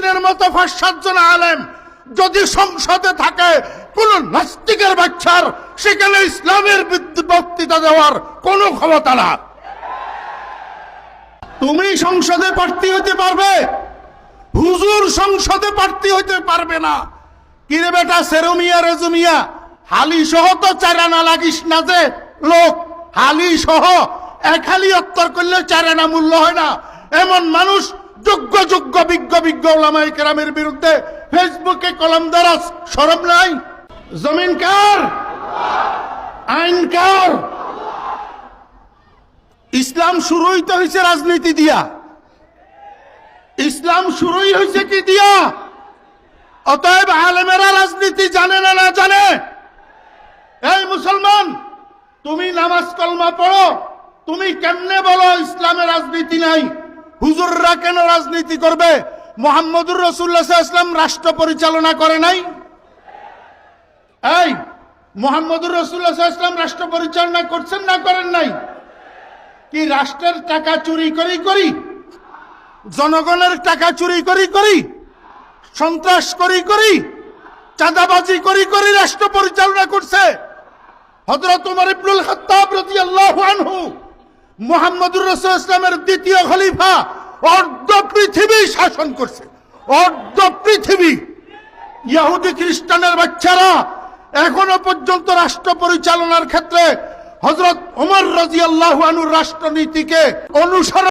জমিনের মতো 5-7 জন আলেম যদি সংসদে থাকে, কোন নাস্তিকের বাচ্চার সেখানে ইসলামের বক্তৃতা দেওয়ার কোনো ক্ষমতা না। তুমি সংসদে প্রার্থী হতে পারবে, হুজুর সংসদে প্রার্থী হতে পারবে না। কিরে বেটা সেরুমিয়া রেজুমিয়া, হালি সহ তো 4 আনা লাগিস না যে লোক, হালি সহ 1 হালি অত্তর করলে 4 আনা মূল্য হয় না। এমন মানুষ যোগ্য যোগ্য বিজ্ঞ ওলামায়ে কেরামের বিরুদ্ধে ফেসবুকে কলম দেওয়ার শরম নাই? জমিন কার? আইন কার? ইসলাম শুরুই তো হয়েছে রাজনীতি দিয়া। ইসলাম শুরুই হয়েছে কি দিয়া? অতএব আলেমেরা রাজনীতি জানে না, না জানে? এই মুসলমান, তুমি নামাজ কলমা পড়ো, তুমি কেমনে বলো ইসলামে রাজনীতি নাই? হুজুররা কেন রাজনীতি করবে? মুহাম্মদুর রাসূলুল্লাহ সাল্লাল্লাহু আলাইহি ওয়াসাল্লাম রাষ্ট্র পরিচালনা করে নাই? এই মুহাম্মদুর রাসূলুল্লাহ সাল্লাল্লাহু আলাইহি ওয়াসাল্লাম রাষ্ট্র পরিচালনা করছেন না করেন নাই? কি রাষ্ট্রের টাকা চুরি করি, জনগণের টাকা চুরি করি, সন্ত্রাস করি, চাঁদাবাজি করি রাষ্ট্র পরিচালনা করছে? হযরত ওমর ইবনুল খাত্তাব রাদিয়াল্লাহু আনহু মুহাম্মদুর রাসূলুল্লাহ ইসলামের দ্বিতীয় খলিফা, অর্ধ পৃথিবী শাসন করছে, অর্ধ পৃথিবী। ইহুদি খ্রিস্টানের বাচ্চারা এখনো পর্যন্ত রাষ্ট্র পরিচালনার ক্ষেত্রে হযরত ওমর রাদিয়াল্লাহু আনহুর রাষ্ট্রনীতিকে অনুসরণ